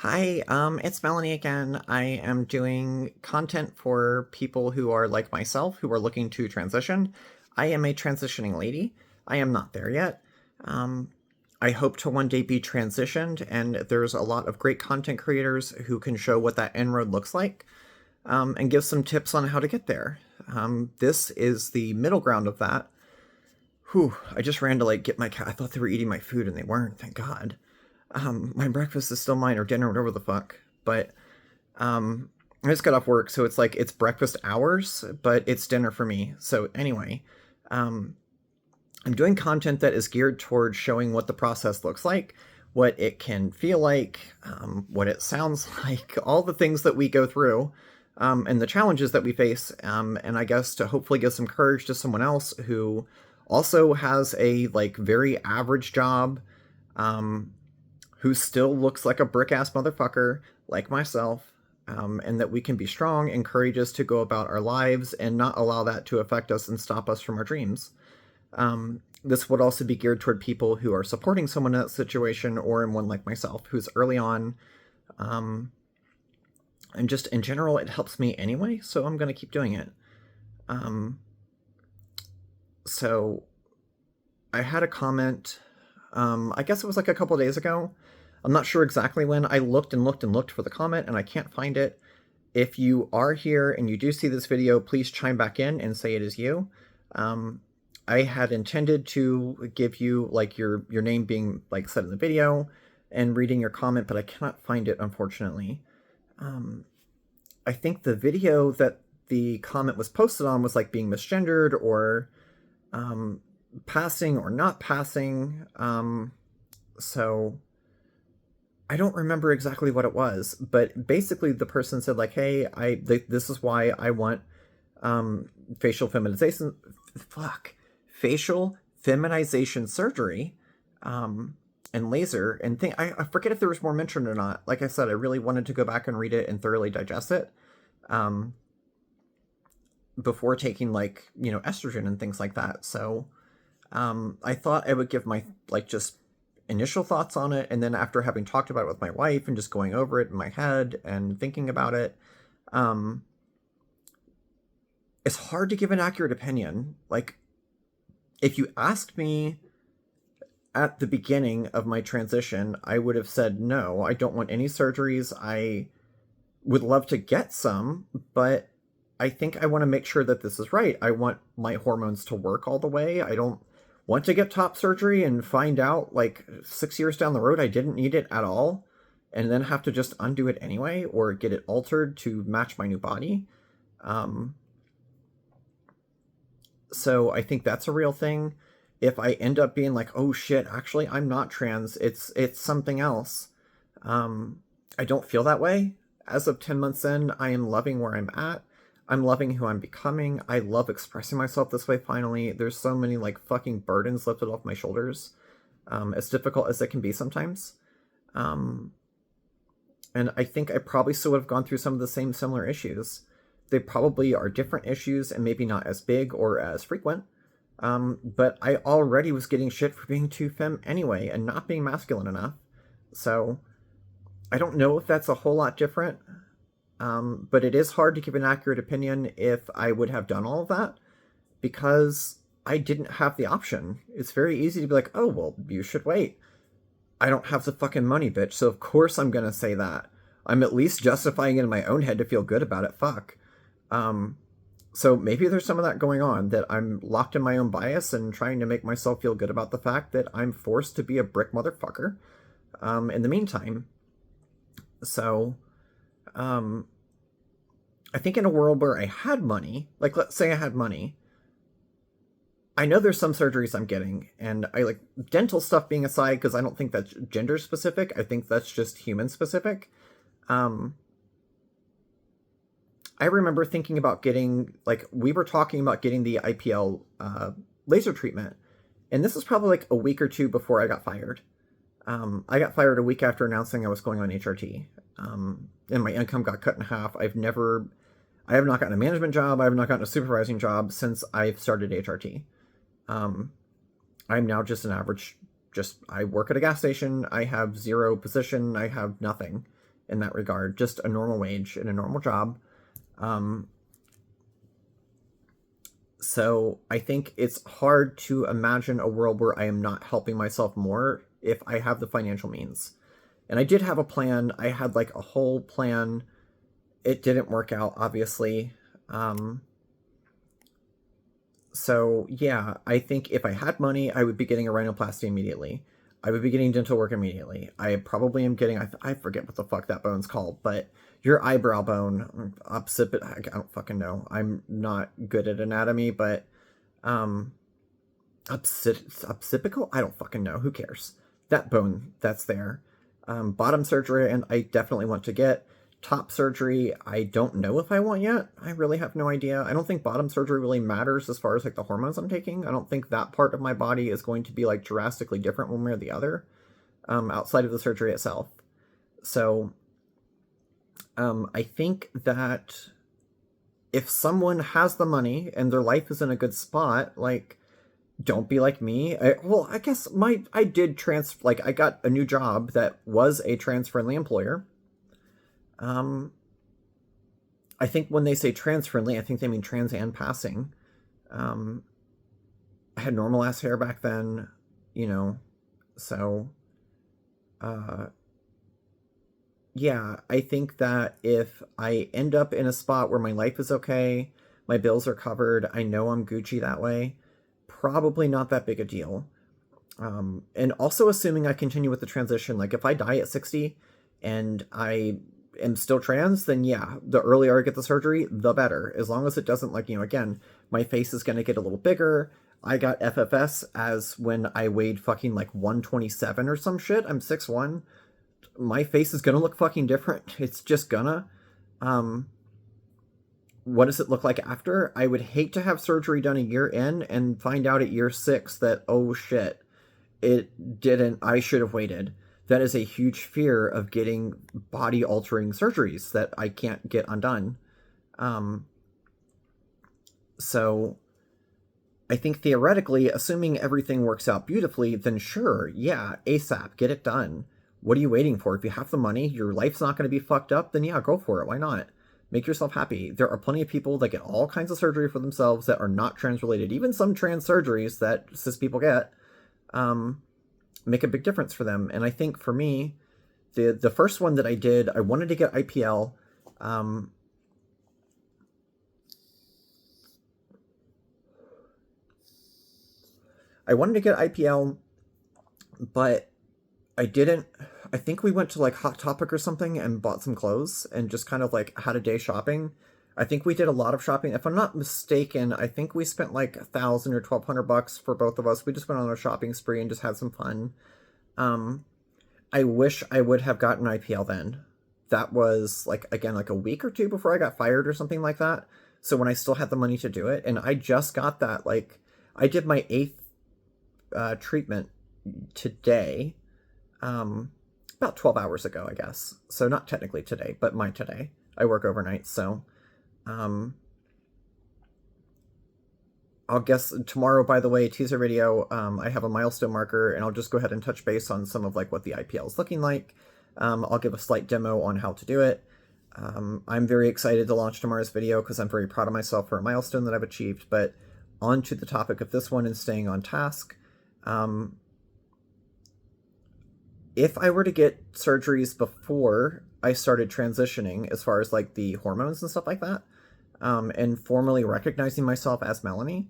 Hi, it's Melanie again. I am doing content for people who are like myself, who are looking to transition. I am a transitioning lady. I am not there yet. Um, I hope to one day be transitioned, and there's a lot of great content creators who can show what that end road looks like, and give some tips on how to get there. This is the middle ground of that. Whew, I just ran to get my cat. I thought they were eating my food and they weren't, thank God. My breakfast is still mine or dinner, whatever the fuck. But I just got off work, so it's breakfast hours, but it's dinner for me. So anyway, um, I'm doing content that is geared towards showing what the process looks like, what it can feel like, what it sounds like, all the things that we go through, and the challenges that we face, and I guess to hopefully give some courage to someone else who also has a very average job, um, who still looks like a brick ass motherfucker like myself, and that we can be strong and courageous to go about our lives and not allow that to affect us and stop us from our dreams. This would also be geared toward people who are supporting someone in that situation or in one like myself who's early on. Um, and just in general, it helps me anyway, so I'm going to keep doing it. Um, so I had a comment, I guess it was like a couple days ago. I'm not sure exactly when. I looked and looked and looked for the comment and I can't find it. If you are here and you do see this video, please chime back in and say it is you. Um, I had intended to give you your name being said in the video and reading your comment, but I cannot find it, unfortunately. Um, I think the video that the comment was posted on was being misgendered or um, passing or not passing. So I don't remember exactly what it was, but basically the person said "Hey, this is why I want um, facial feminization, facial feminization surgery, and laser and thing." I forget if there was more mentioned or not. Like I said, I really wanted to go back and read it and thoroughly digest it, um, before taking estrogen and things like that. So I thought I would give my just initial thoughts on it, and then after having talked about it with my wife and just going over it in my head and thinking about it, um, it's hard to give an accurate opinion. If you asked me at the beginning of my transition, I would have said no. I don't want any surgeries. I would love to get some, but I think I want to make sure that this is right. I want my hormones to work all the way. I don't want to get top surgery and find out 6 years down the road I didn't need it at all and then have to just undo it anyway or get it altered to match my new body. Um, so I think that's a real thing. If I end up being oh shit, actually I'm not trans, it's something else. I don't feel that way. As of 10 months in, I am loving where I'm at. I'm loving who I'm becoming. I love expressing myself this way finally. There's so many fucking burdens lifted off my shoulders. As difficult as it can be sometimes. Um, and I think I probably still would have gone through some of the same similar issues. They probably are different issues and maybe not as big or as frequent. But I already was getting shit for being too femme anyway and not being masculine enough. So I don't know if that's a whole lot different. But it is hard to give an accurate opinion if I would have done all of that because I didn't have the option. It's very easy to be oh, well, you should wait. I don't have the fucking money, bitch, so of course I'm gonna say that. I'm at least justifying it in my own head to feel good about it, fuck. Um, so maybe there's some of that going on, that I'm locked in my own bias and trying to make myself feel good about the fact that I'm forced to be a brick motherfucker, in the meantime. So, um, I think in a world where I had money, let's say I had money, I know there's some surgeries I'm getting, and I dental stuff being aside, because I don't think that's gender specific. I think that's just human specific. Um, I remember thinking about getting, we were talking about getting the IPL laser treatment, and this was probably a week or two before I got fired. I got fired a week after announcing I was going on HRT, and my income got cut in half. I have not gotten a management job. I have not gotten a supervising job since I've started HRT. I'm now just an average, I work at a gas station. I have zero position. I have nothing. in that regard, just a normal wage in a normal job. So I think it's hard to imagine a world where I am not helping myself more if I have the financial means. And I did have a plan. I had like a whole plan. It didn't work out, obviously. So yeah, I think if I had money, I would be getting a rhinoplasty immediately. I would be getting dental work immediately. I probably am getting, I forget what the fuck that bone's called, but your eyebrow bone, occipit, I don't fucking know. I'm not good at anatomy, but occipital? I don't fucking know. Who cares? That bone that's there. Bottom surgery, and I definitely want to get. Top surgery, I don't know if I want yet. I really have no idea. I don't think bottom surgery really matters as far as like the hormones I'm taking. I don't think that part of my body is going to be like drastically different one way or the other, outside of the surgery itself. So I think that if someone has the money and their life is in a good spot, like, don't be like me. I guess I did I got a new job that was a trans-friendly employer. I think when they say trans-friendly, I think they mean trans and passing. I had normal ass hair back then, you know, so, yeah, I think that if I end up in a spot where my life is okay, my bills are covered, I know I'm Gucci that way, probably not that big a deal. And also assuming I continue with the transition, like if I die at 60 and I am still trans, then yeah, the earlier I get the surgery, the better. As long as it doesn't, like, you know, again, my face is going to get a little bigger. I got FFS as when I weighed fucking like 127 or some shit. I'm 6'1". My face is going to look fucking different. It's just gonna. What does it look like after? I would hate to have surgery done a year in and find out at year 6 that, oh shit, it didn't, I should have waited. That is a huge fear of getting body altering surgeries that I can't get undone. So I think theoretically, assuming everything works out beautifully, then sure, yeah, ASAP, get it done. What are you waiting for? If you have the money, your life's not going to be fucked up, then yeah, go for it. Why not? Make yourself happy. There are plenty of people that get all kinds of surgery for themselves that are not trans related. Even some trans surgeries that cis people get, make a big difference for them. And I think for me, the first one that I did, I wanted to get IPL. I wanted to get IPL, but I didn't. I think we went to like Hot Topic or something and bought some clothes and just kind of like had a day shopping. I think we did a lot of shopping. If I'm not mistaken, I think we spent like $1,000 or $1,200 for both of us. We just went on a shopping spree and just had some fun. I wish I would have gotten IPL then. That was like, again, like a week or two before I got fired or something like that. So when I still had the money to do it, and I just got that, like, I did my 8th treatment today, about 12 hours ago, I guess. So not technically today, but my today. I work overnight, so I'll guess tomorrow, by the way, teaser video, I have a milestone marker, and I'll just go ahead and touch base on some of like what the IPL is looking like. I'll give a slight demo on how to do it. I'm very excited to launch tomorrow's video because I'm very proud of myself for a milestone that I've achieved. But on to the topic of this one and staying on task. If I were to get surgeries before I started transitioning, as far as like the hormones and stuff like that, and formally recognizing myself as Melanie,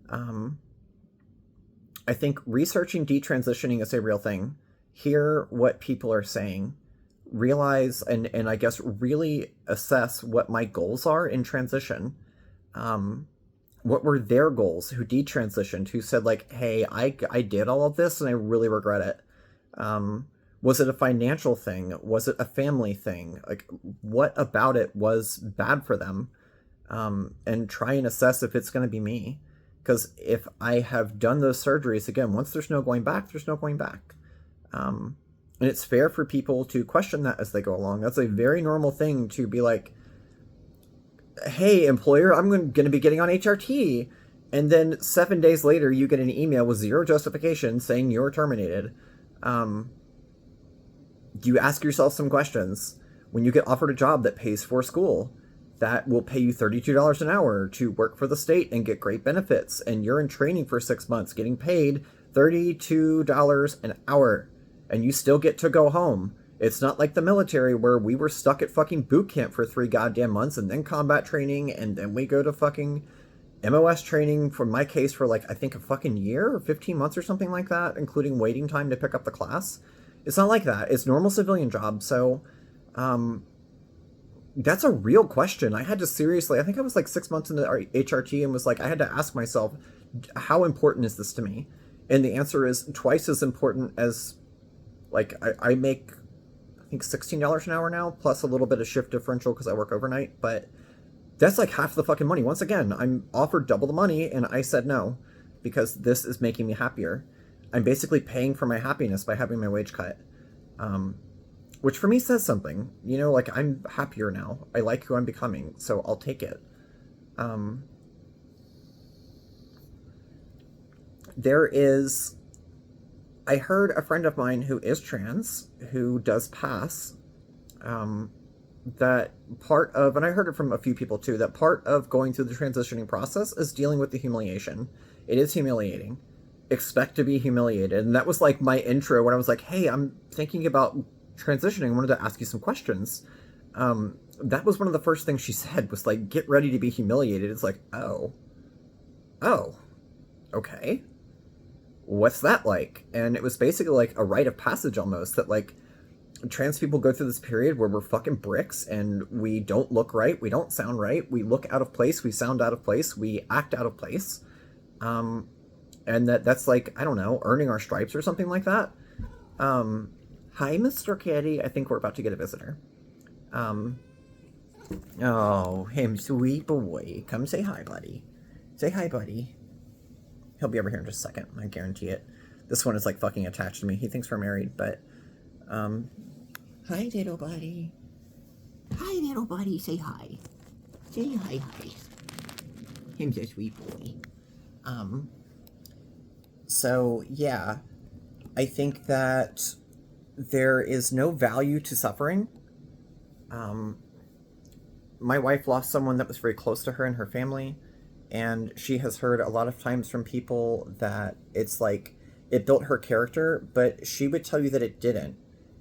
I think researching detransitioning is a real thing. Hear what people are saying, realize and I guess really assess what my goals are in transition. What were their goals who detransitioned, who said like, hey, I did all of this and I really regret it. Was it a financial thing? Was it a family thing? Like, what about it was bad for them? And try and assess if it's going to be me. Because if I have done those surgeries, again, once there's no going back, there's no going back. And it's fair for people to question that as they go along. That's a very normal thing to be like, hey, employer, I'm going to be getting on HRT. And then 7 days later, you get an email with zero justification saying you're terminated. You ask yourself some questions. when you get offered a job that pays for school, that will pay you $32 an hour to work for the state and get great benefits, and you're in training for 6 months getting paid $32 an hour, and you still get to go home. It's not like the military where we were stuck at fucking boot camp for 3 goddamn months and then combat training, and then we go to fucking MOS training, for my case, for like, I think a fucking year or 15 months or something like that, including waiting time to pick up the class. It's not like that. It's normal civilian job. So, that's a real question. I had to seriously, I think I was like 6 months into HRT and was like, I had to ask myself, how important is this to me? And the answer is twice as important as, like, I make, I think $16 an hour now, plus a little bit of shift differential because I work overnight, but that's like half the fucking money. Once again, I'm offered double the money and I said no because this is making me happier. I'm basically paying for my happiness by having my wage cut. Which for me says something, you know, like, I'm happier now. I like who I'm becoming, so I'll take it. I heard a friend of mine who is trans, who does pass, that part of, and I heard it from a few people too, that part of going through the transitioning process is dealing with the humiliation. It is humiliating. Expect to be humiliated. And that was like my intro when I was like, hey, I'm thinking about transitioning. I wanted to ask you some questions. That was one of the first things she said, was like, get ready to be humiliated. It's like, oh, okay. What's that like? And it was basically like a rite of passage almost, that like trans people go through this period where we're fucking bricks and we don't look right, we don't sound right, we look out of place, we sound out of place, we act out of place. And that's like, I don't know, earning our stripes or something like that. Hi, Mr. Kitty. I think we're about to get a visitor. Oh, him, sweet boy. Come say hi, buddy. Say hi, buddy. He'll be over here in just a second. I guarantee it. This one is like fucking attached to me. He thinks we're married, but, hi, little buddy. Hi, little buddy. Say hi. Say hi. Him's a sweet boy. So, yeah. I think that there is no value to suffering. My wife lost someone that was very close to her and her family, and she has heard a lot of times from people that it's like it built her character, but she would tell you that it didn't.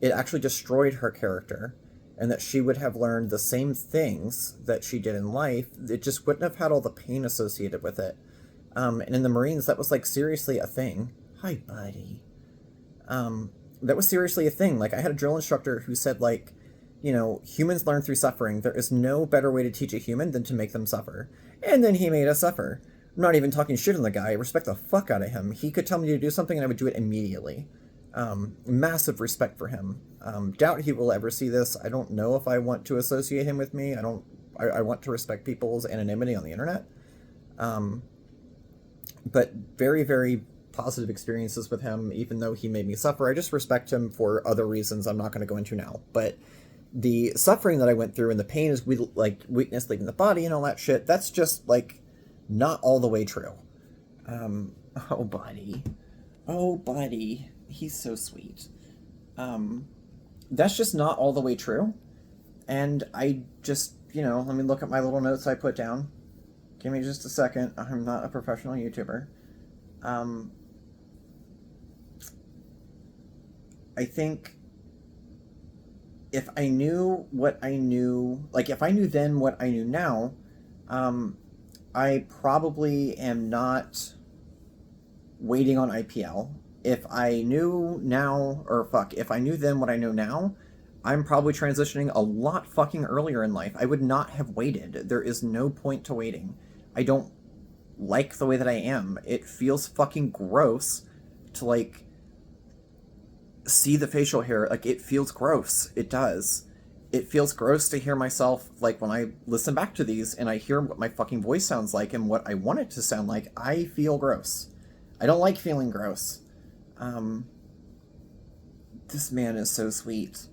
It actually destroyed her character, and that she would have learned the same things that she did in life. It just wouldn't have had all the pain associated with it. And in the Marines, that was like seriously a thing. Hi, buddy. That was seriously a thing. Like, I had a drill instructor who said, like, you know, humans learn through suffering. There is no better way to teach a human than to make them suffer. And then he made us suffer. I'm not even talking shit on the guy. I respect the fuck out of him. He could tell me to do something and I would do it immediately. Massive respect for him. Doubt he will ever see this. I don't know if I want to associate him with me. I want to respect people's anonymity on the internet. But very, very positive experiences with him, even though he made me suffer. I just respect him for other reasons I'm not going to go into now. But the suffering that I went through and the pain is like weakness leaving the body and all that shit, that's just like not all the way true. Oh buddy, he's so sweet. That's just not all the way true. And I just, you know, let me look at my little notes I put down. Give me just a second. I'm not a professional YouTuber. I think if I knew what I knew, like if I knew then what I knew now, I probably am not waiting on IPL. If I knew now, if I knew then what I know now, I'm probably transitioning a lot fucking earlier in life. I would not have waited. There is no point to waiting. I don't like the way that I am. It feels fucking gross to, like, see the facial hair. Like, it feels gross. It does. It feels gross to hear myself, like, when I listen back to these and I hear what my fucking voice sounds like and what I want it to sound like, I feel gross. I don't like feeling gross. This man is so sweet.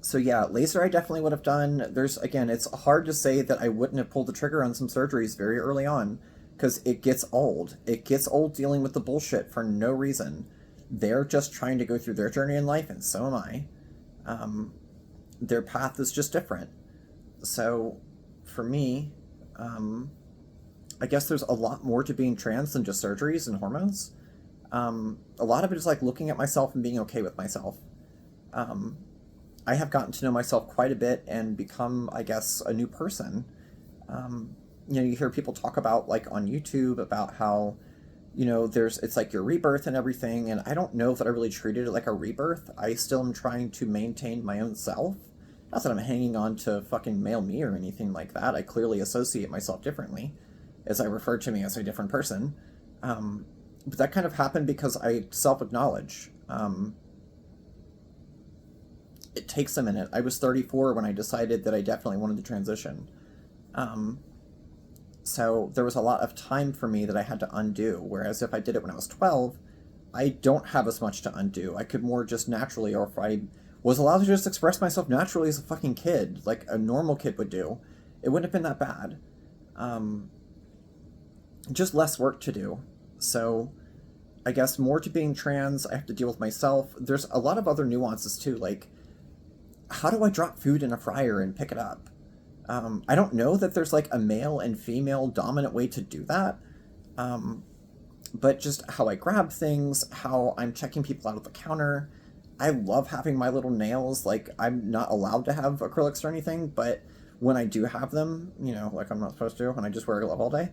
So yeah, laser I definitely would have done. Again, it's hard to say that I wouldn't have pulled the trigger on some surgeries very early on, because it gets old. It gets old dealing with the bullshit for no reason. They're just trying to go through their journey in life, and so am I. Their path is just different. So for me, I guess there's a lot more to being trans than just surgeries and hormones. A lot of it is like looking at myself and being okay with myself. Um, I have gotten to know myself quite a bit and become, I guess, a new person. You hear people talk about like on YouTube about how, it's like your rebirth and everything. And I don't know that I really treated it like a rebirth. I still am trying to maintain my own self. Not that I'm hanging on to fucking male me or anything like that. I clearly associate myself differently, as I refer to me as a different person. But that kind of happened because I self-acknowledge. It takes a minute. I was 34 when I decided that I definitely wanted to transition. Um, so there was a lot of time for me that I had to undo, whereas if I did it when I was 12, I don't have as much to undo. I could more just naturally, or if I was allowed to just express myself naturally as a fucking kid, like a normal kid would do, it wouldn't have been that bad. Um, just less work to do. So I guess more to being trans, I have to deal with myself. There's a lot of other nuances too, like how do I drop food in a fryer and pick it up? I don't know that there's like a male and female dominant way to do that. Um, but just how I grab things, how I'm checking people out at the counter. I love having my little nails. Like, I'm not allowed to have acrylics or anything, but when I do have them, like I'm not supposed to, and I just wear a glove all day,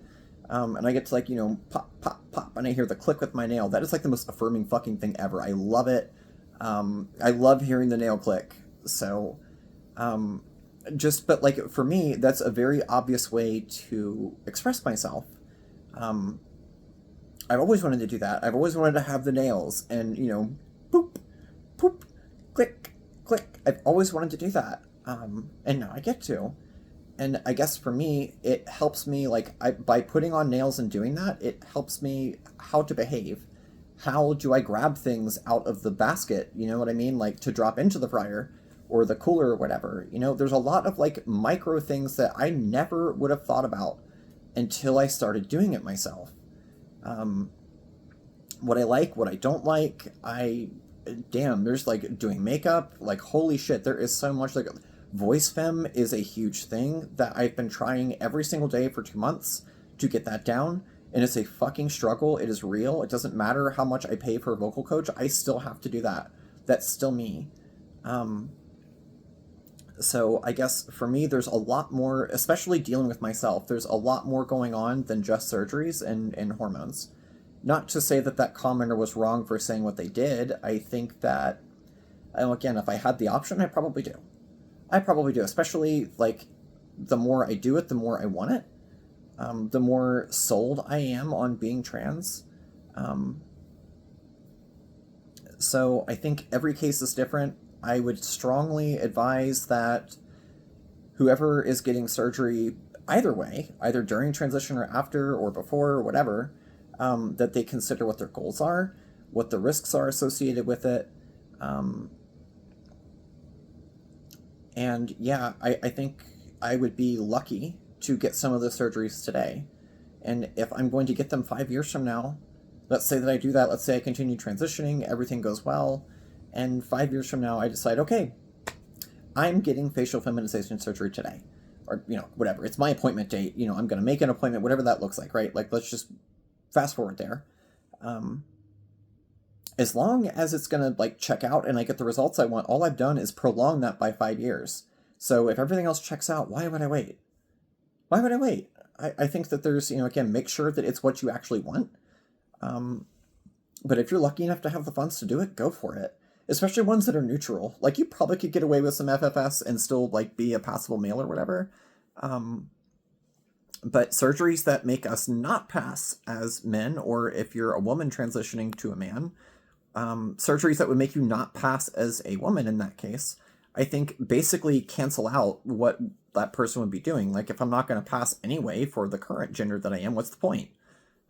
and I get to like, pop, pop, pop, and I hear the click with my nail. That is like the most affirming fucking thing ever. I love it. I love hearing the nail click. So, um, but like for me, that's a very obvious way to express myself. Um, I've always wanted to do that. I've always wanted to have the nails and, boop, poop, click, click. I've always wanted to do that. And now I get to. And I guess for me, it helps me, like, by putting on nails and doing that, it helps me how to behave. How do I grab things out of the basket, you know what I mean? Like, to drop into the fryer or the cooler or whatever. There's a lot of, like, micro things that I never would have thought about until I started doing it myself. Um, what I like, what I don't like, damn, there's, like, doing makeup, like, holy shit, there is so much, like, voice fem is a huge thing that I've been trying every single day for 2 months to get that down, and it's a fucking struggle. It is real. It doesn't matter how much I pay for a vocal coach, I still have to do that. That's still me. Um, so I guess for me, there's a lot more, especially dealing with myself, there's a lot more going on than just surgeries and hormones. Not to say that that commenter was wrong for saying what they did. I think that, again, if I had the option, I probably do. I probably do, especially, like, the more I do it, the more I want it. The more sold I am on being trans. Um, so I think every case is different. I would strongly advise that whoever is getting surgery, either way, either during transition or after or before or whatever, that they consider what their goals are, what the risks are associated with it. Um, and yeah, I think I would be lucky to get some of the surgeries today. And if I'm going to get them 5 years from now, let's say that I do that, let's say I continue transitioning, everything goes well, and 5 years from now I decide, okay, I'm getting facial feminization surgery today. Or, whatever. It's my appointment date. I'm going to make an appointment, whatever that looks like, right? Like, let's just fast forward there. As long as it's going to, like, check out and I get the results I want, all I've done is prolong that by 5 years. So if everything else checks out, why would I wait? Why would I wait? I think that there's, again, make sure that it's what you actually want. But if you're lucky enough to have the funds to do it, go for it. Especially ones that are neutral. Like, you probably could get away with some FFS and still, like, be a passable male or whatever. But surgeries that make us not pass as men, or if you're a woman transitioning to a man, surgeries that would make you not pass as a woman in that case, I think basically cancel out what that person would be doing. Like, if I'm not going to pass anyway for the current gender that I am, what's the point?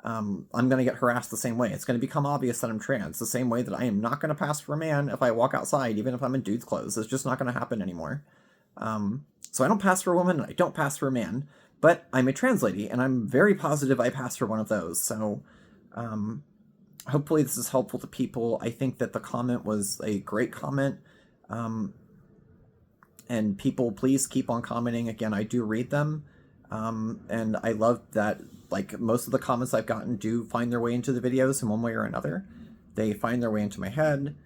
I'm going to get harassed the same way. It's going to become obvious that I'm trans, the same way that I am not going to pass for a man if I walk outside, even if I'm in dude's clothes. It's just not going to happen anymore. So I don't pass for a woman, I don't pass for a man, but I'm a trans lady, and I'm very positive I pass for one of those. So hopefully this is helpful to people. I think that the comment was a great comment. And people, please keep on commenting. Again, I do read them. And I love that, like, most of the comments I've gotten do find their way into the videos in one way or another. They find their way into my head.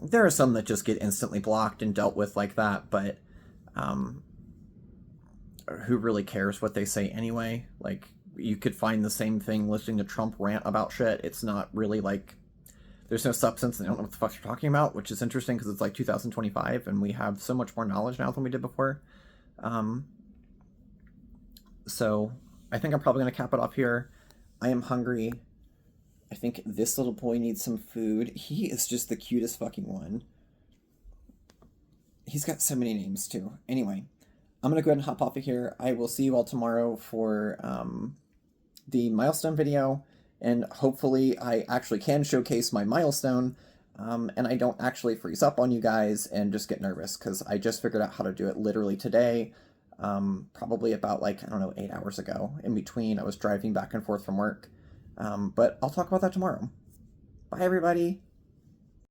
There are some that just get instantly blocked and dealt with like that, but who really cares what they say anyway? Like, you could find the same thing listening to Trump rant about shit. It's not really like, there's no substance and they don't know what the fuck you're talking about, which is interesting because it's like 2025 and we have so much more knowledge now than we did before. So I think I'm probably going to cap it off here. I am hungry. I think this little boy needs some food. He is just the cutest fucking one. He's got so many names too. Anyway, I'm going to go ahead and hop off of here. I will see you all tomorrow for the milestone video. And hopefully I actually can showcase my milestone. And I don't actually freeze up on you guys and just get nervous, because I just figured out how to do it literally today. Probably about, like, I don't know, 8 hours ago. In between, I was driving back and forth from work. But I'll talk about that tomorrow. Bye, everybody.